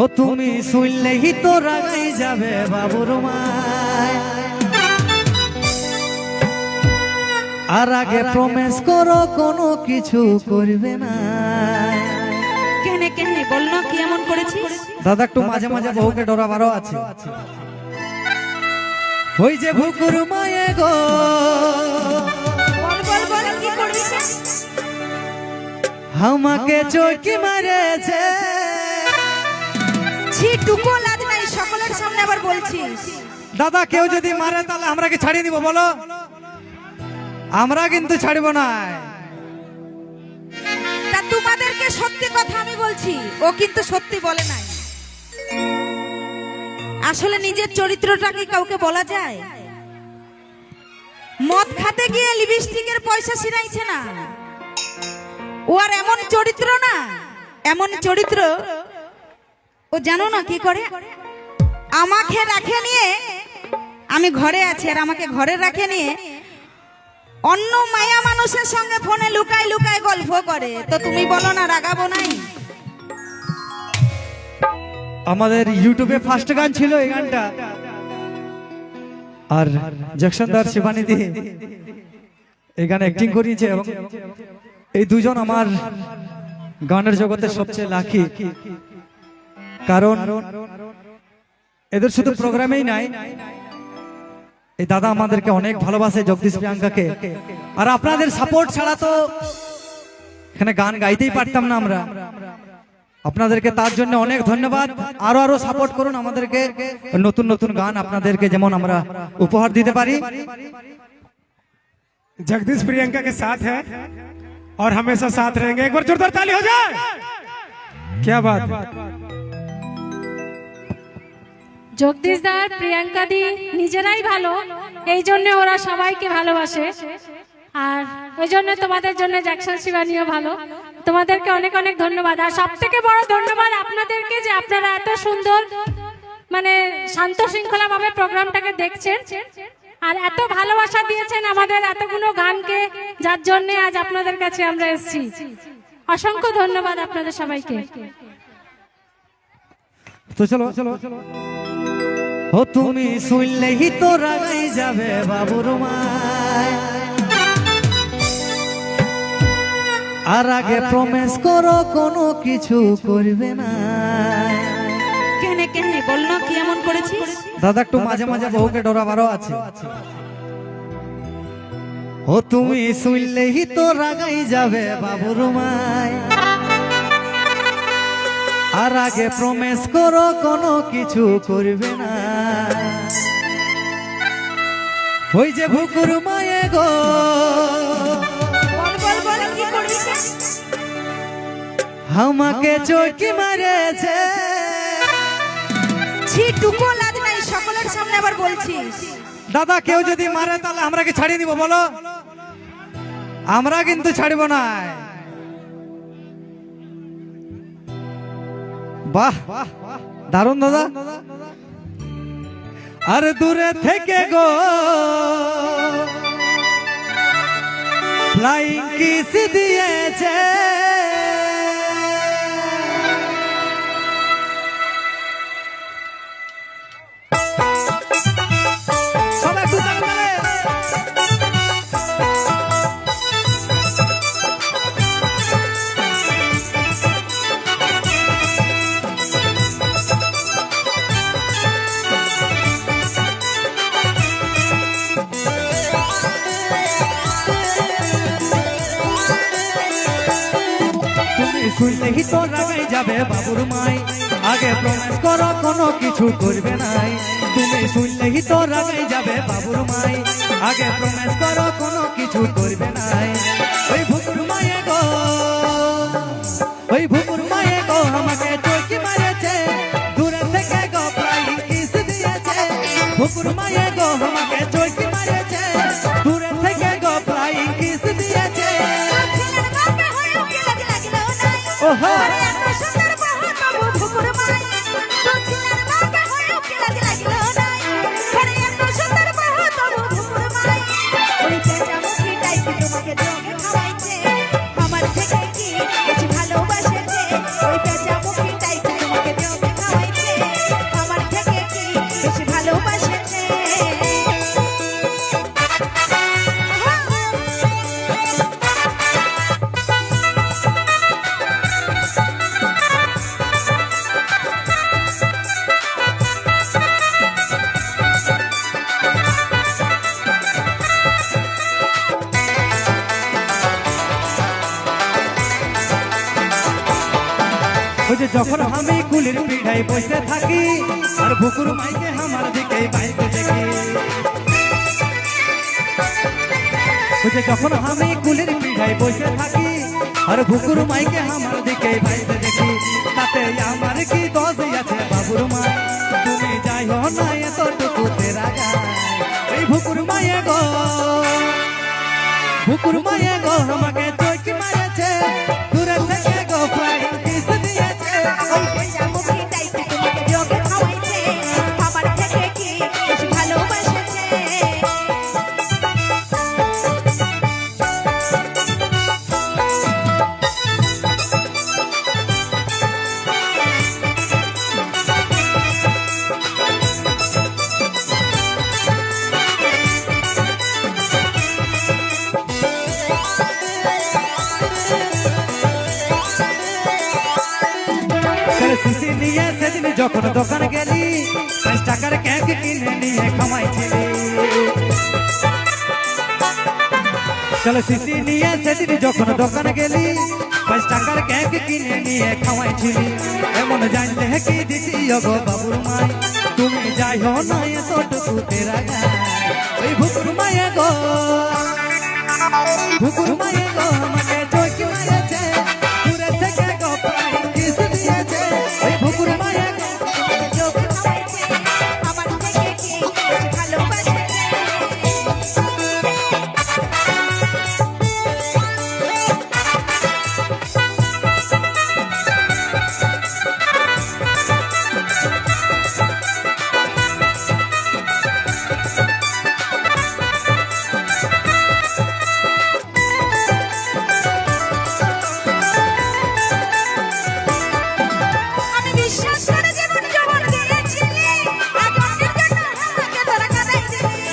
ও তুমি শুনলেই তো রাগাই যাবে বাবুর মায়, আর আগে প্রমিস করো কোনো কিছু করবে না। কেনে কেনে বল না, কি এমন করেছিস? দাদা একটু মাঝে মাঝে বউকে ডরাবারও আছে। ওই যে ভুকুর মায়ে গো, বল বল বল, কি করবি? আমাকে চৌকি মারেছে। ছিটুকু লাজ নাই, সকলের সামনে আবার বলছিস। দাদা কেউ যদি মারে তাহলে আমরা কি ছাড়িয়ে দিব বলো? আমরা কিন্তু ছাড়ব না। তা তোমাদেরকে সত্যি কথা আমি বলছি, ও কিন্তু সত্যি বলে নাই। আসলে নিজের চরিত্রটা কি কাউকে বলা যায়? মদ খাতে গিয়ে লিপস্টিকের পয়সা ছিনাইছে না, ও আর এমন চরিত্র না, এমন চরিত্র ও জানো না কি করে? আমাকে রাখে নিয়ে, আমি ঘরে আছি আর আমাকে ঘরে রাখে নিয়ে অন্য মায়া মানুষের সঙ্গে ফোনে লুকাই লুকাই গল্প করে। তো তুমি বলো না রাগাবো নাই? আমাদের ইউটিউবে ফার্স্ট গান ছিল এই গানটা, আর জ্যাকসনদার শিবানিদি এই গানে অ্যাক্টিং করিয়েছে। এবং এই দুজন আমার গানের জগতের সবচেয়ে লাকি, কারণ এদের শুধু প্রোগ্রামেই নাই, এই দাদা আমাদেরকে অনেক ভালোবাসে, জগদীশ প্রিয়াঙ্কাকে। আর আপনাদের সাপোর্ট ছাড়া তো এখানে গান গাইতেই পারতাম না আমরা। আপনাদেরকে তার জন্য অনেক ধন্যবাদ। আরো আরো সাপোর্ট করুন আমাদেরকে, নতুন নতুন গান আপনাদেরকে যেমন আমরা উপহার দিতে পারি। जगदीश प्रियंका के साथ है और हमेशा साथ रहेंगे। एक बार जोरदार ताली हो जाए। क्या बात है। জগদীশ দা প্রিয়াঙ্কা দি নিজেরাই ভালো, এই জন্য ওরা সবাইকে ভালোবাসে। আর ওই জন্য তোমাদের জন্য জ্যাকসন শিবানীও ভালো। তোমাদেরকে অনেক অনেক ধন্যবাদ। আর সব থেকে বড় ধন্যবাদ আপনাদেরকে, যে আপনারা এত সুন্দর মানে শান্ত শৃঙ্খলা ভাবে প্রোগ্রামটাকে দেখছেন আর এত ভালোবাসা দিয়েছেন আমাদের এতগুলো গানকে, যার জন্য আজ আপনাদের কাছে আমরা এসেছি। অসংখ্য ধন্যবাদ আপনাদের সবাইকে। তো চলো, ও তুমি শুনলেই তো রাগাই যাবে বাবুর মায়, আর আগে প্রমিস করো কোনো কিছু করবে না। কেনে কেনে বল না, কি এমন করেছিস? দাদা একটু মাঝে মাঝে বউকে ডরাবারও আছে। ও তুমি শুনলেই তো রাগাই যাবে বাবুর মায়, আর আগে প্রমিস করো কোনো কিছু করবে না। ওই যে ভুকুর মায়ে গো, বল বল বল, কি করবি? আমাকে চৌকি মারেছে। ছিটুকু লাজ নাই, সকলের সামনে আবার বলছিস। দাদা কেউ যদি মারে তাহলে আমরা কি ছাড়িয়ে দিব বলো? আমরা কিন্তু ছাড়ব না। বাহ দারুণ দাদা। আর দূরে থেকে গো ফ্লাইং কিস দিয়েছে। শুনলেই তো রাগাই যাবে বাবুর মাই, আগে প্রমিস করো কোনো কিছু করবে নাই। তুমি শুনলেই তো রাগাই যাবে বাবুর মাই, আগে প্রমিস করো কোনো কিছু করবে নাই। ওই ভুকুর মায়ে গো, ওই ভুকুর মায়ে গো, আমাকে চৌকি মারেছে। দূরে থেকে গো ফ্লাইং কিস দিয়েছে। ভুকুর মায়ে গো, আমাকে চৌকি মারেছে। দূরে থেকে গো ফ্লাইং কিস দিয়েছে। ওহো আমার থেকে কি ভালোবাসে, ওই পেঁচা মুখে টাইপ তোমাকে ওই যে যখন আমি কুলির পিঠায় বসে থাকি আর বুকুর মাইকে আমার দিকে বাইকে দেখি ওই যে যখন আমি কুলির পিঠায় বসে থাকি আর বুকুর মাইকে আমার দিকে বাইকে দেখি তাতে আমার কি দোষ আছে বাবুর মা তুমি যাই হো না এতটুকু তেরা গায় এই বুকুর মায়ে গো বুকুর মায়ে গো আমাকে চোখ মারেছে দূরে থেকে গো ফ্লাইং কিস দিয়েছে ওই পয়সা মুখে চাইতে তোমাকে যোগে খাওয়াইছে আমার থেকে কি বেশি ভালোবাসেছে শিশি নিয়ে সেদিন যখন দোকান গেলি 5 টাকার কেক কিনে নিয়ে খামাইছিলি চলো শিশি নিয়ে সেদিন যখন দোকান গেলি 5 টাকার কেক কিনে নিয়ে খাওয়াইছিলি এমন জানলে কি দিতি গো বাবুর মাই তুমি যাই হো না এতটুকু তেরা গায় ওই ভুকুর মায়ে গো ভুকুর মায়ে গো আমাকে চোখ মারেছে দূরে থেকে গো প্রায় কিস দিয়েছে ওই ভুকুর মায়ে গো যোগে খাওয়াইছে আমার থেকে কি বেশি ভালোবাসেছে আমি বিশ্বাস করে জীবন যখন দিয়েছিলি আজ অন্যের জন্য আমাকে তোরা কাঁদাইছিলি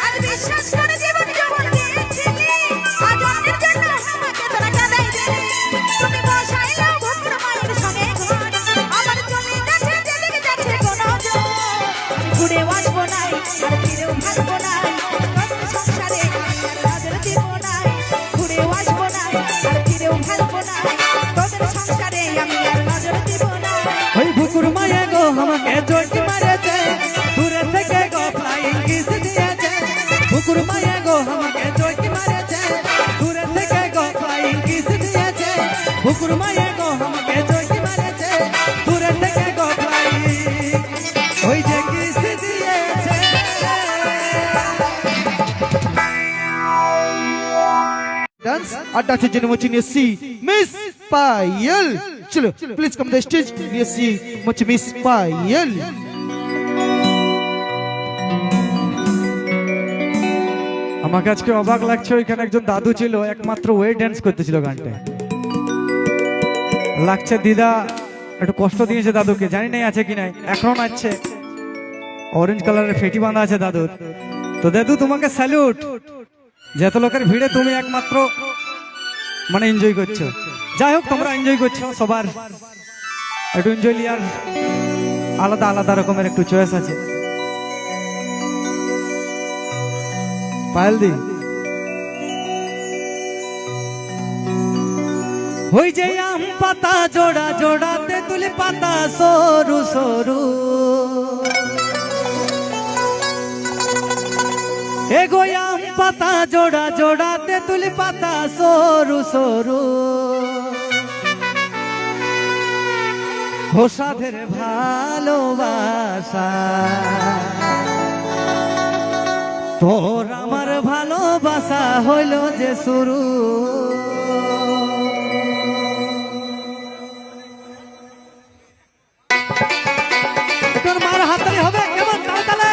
আজ বিশ্বাস করে জীবন যখন দিয়েছিলি আজ অন্যের জন্য আমাকে তোরা কাঁদাইছিলি তুমি বসাইলাও ভুকুর মায়ের সঙ্গে ঘর আমার চলে গেছে যেদিকে যাচ্ছে কোনো জোর আমি ঘুরে আসবো নাই আর ফিরেও থাকবো নাই তোদের সংসারে আমি আর নজর দিব নাই ঘুরে আসবো নাই আর ফিরেও থাকবো নাই তোদের সংসারে আমি আর নজর দিব নাই ওই ভুকুর মায়ে গো আমাকে চোখ মারেছে দূরে থেকে গো ফ্লাইং কিস দিয়েছে ভুকুর মায়ে গো আমাকে চোখ মারেছে দূরে থেকে গো ফ্লাইং কিস দিয়েছে ভুকুর মায়ে গো আমাকে চোখ মারেছে দূরে থেকে গো ফ্লাইং ওই যে কিস দিয়েছে Dance Adda Chajin watching you see Miss Payal. Chalo, please come to the stage. You see much Miss Payal. আমাকে আজকে অবাক লাগছে ওইখানে একজন দাদু ছিল একমাত্র ওয়ে ড্যান্স করতেছিল গানটা লাগছে দিদা একটু কষ্ট দিয়েছে দাদুকে জানি নাই আছে কি নাই এখনো নাচছে অরেঞ্জ কালারের ফেটি বাঁধা আছে দাদুর তো দাদু তোমাকে স্যালুট যত লোকের ভিড়ে তুমি একমাত্র মানে এনজয় করছো যাই হোক তোমরা এনজয় করছো সবার একটু এনজয় লিয়ার আলাদা আলাদা রকমের একটু চয়েস আছে পায়েল দি হই যে আম পাতা জোড়া জোড়াতে তুলি পাতা সরু সরু এগো আম পাতা জোড়া জোড়াতে তুলি পাতা সরু সরু হোসাধের ভালোবাসা তোর আমার ভালোবাসা হইল যে শুরু তোর মার হাততালি হবে কেমন তালে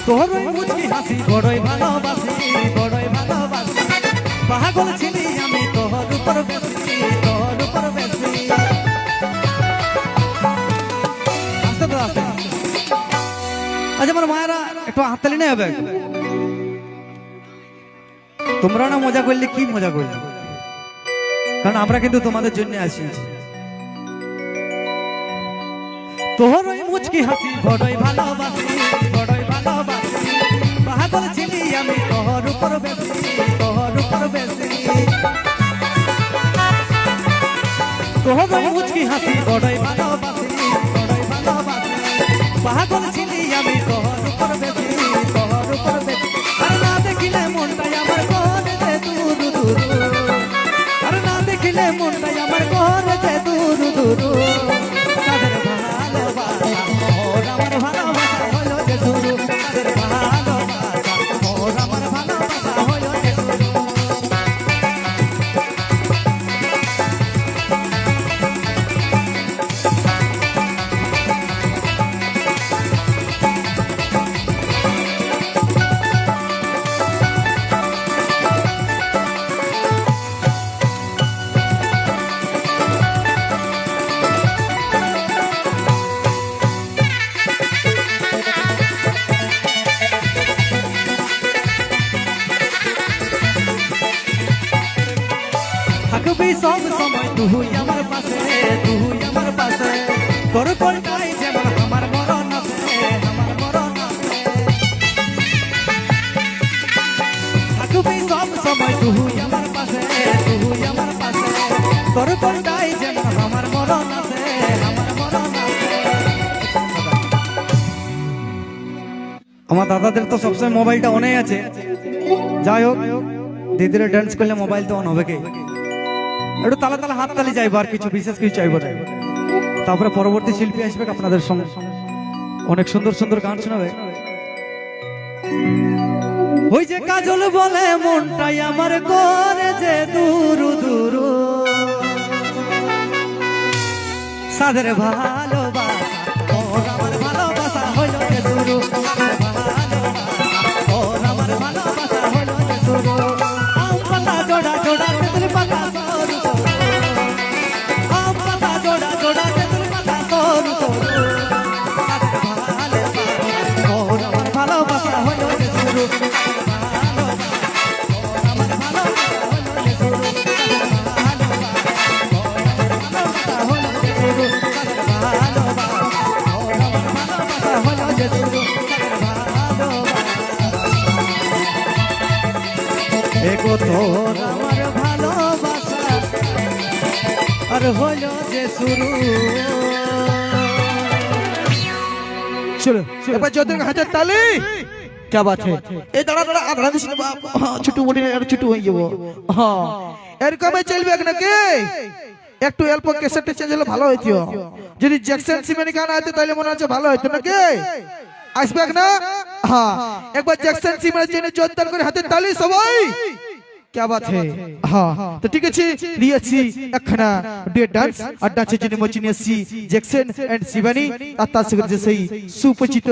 তোর ওই মুচকি হাসি বড়ই ভালোবাসি, বড়ই ভালোবাসি। পাগল ছিলি আমি তোর উপর বেশি, তোর উপর বেশি। আস্তে তো আস্তে। আচ্ছা আমার মায়েরা একটু হাততালি নেই হবে? তোমরা না মজা করলে কি মজা করলে, কারণ আমরা কিন্তু তোমাদের জন্য আছি। তোর ওই মুচকি হাসি বড়ই ভালোবাসি, বড়ই ভালোবাসি। পাগল ছিলি আমি তোর উপর বেশি, তোর উপর বেশি। তোর ওই মুচকি হাসি বড়ই ভালোবাসি, বড়ই ভালোবাসি। পাগল ছিলি আমি তোর উপর বেশি, তোর উপর বেশি। আর না দেখিলে মনটাই আমার করে দূর দূর, আর না দেখিলে মনটাই আমার করে দূর দূর। সাদের ভালোবাসা ওর আমার ভালোবাসা হলো যে শুরু, সাদের ভালোবাসা ওর আমার ভালোবাসা হলো যে শুরু। থাকবি সব সময় তুই আমার পাশে, তুই আমার পাশে। তোর কোনটাই যেমন আমার মরণ আছে, আমার মরণ আছে। থাকবি সব সময় তুই আমার পাশে, তুই আমার পাশে। তোর কোনটাই যেমন আমার মরণ আছে, আমার মরণ আছে। আমার দাদাদের তো সবসময় মোবাইলটা অনে আছে। যাই হোক, দিদিরা ডান্স করলে মোবাইল তো অন হবে কি? একটু তালা তালা হাত তালি চাইবো, আর কিছু বিশেষ কিছু চাইবো না। তারপরে পরবর্তী শিল্পী আসবে আপনাদের সঙ্গে, অনেক সুন্দর সুন্দর গান শোনাবে। ওই যে কাজল বলে মনটাই আমার করে যে দূর দূর, সাদের ভালোবাসা ওর আমার ভালোবাসা হলো যে শুরু, সাদের ভালোবাসা ওর আমার ভালোবাসা হলো যে শুরু। আম পাতা জোড়া জোড়া তেঁতুল পাতা সরু সরু, আম পাতা জোড়া জোড়া তেঁতুল পাতা সরু সরু। সাদের ভালোবাসা ওর আমার ভালোবাসা হলো যে শুরু, সাদের ভালোবাসা ওর আমার ভালোবাসা হলো যে শুরু, সাদের ভালোবাসা ওর আমার ভালোবাসা হলো যে শুরু, সাদের ভালোবাসা ওর আমার ভালোবাসা হলো যে শুরু, সাদের ভালোবাসা। এগো তোর আমার ভালোবাসা আর হলো যে শুরু। चलो এবার जोधपुर का हाथ ताली। क्या बात है? ए दाड़ा दाड़ा आगड़ा दिस बाप, हां छुटू বলি আর ছুটু হয়ে যাব। হ্যাঁ এরকমই চলবে নাকি? একটু অল্প ক্যাসেটে চেঞ্জ হলে ভালো হইতো। যদি জ্যাকসন সিমেনি গান আইতো তাহলে মনে হচ্ছে ভালো হইতো নাকি? আসবে না? হ্যাঁ একবার জ্যাকসন সিমের জন্য জোরদার করে হাতে তালি সবাই। क्या बात है? हाँ तो ठीक है लिएছি একখানা ডুয়েট ডান্স আর ডান্সের জন্য মচিনিয়াসি জ্যাকসন এন্ড শিবানী আর তার সাথে সেই সুপরিচিত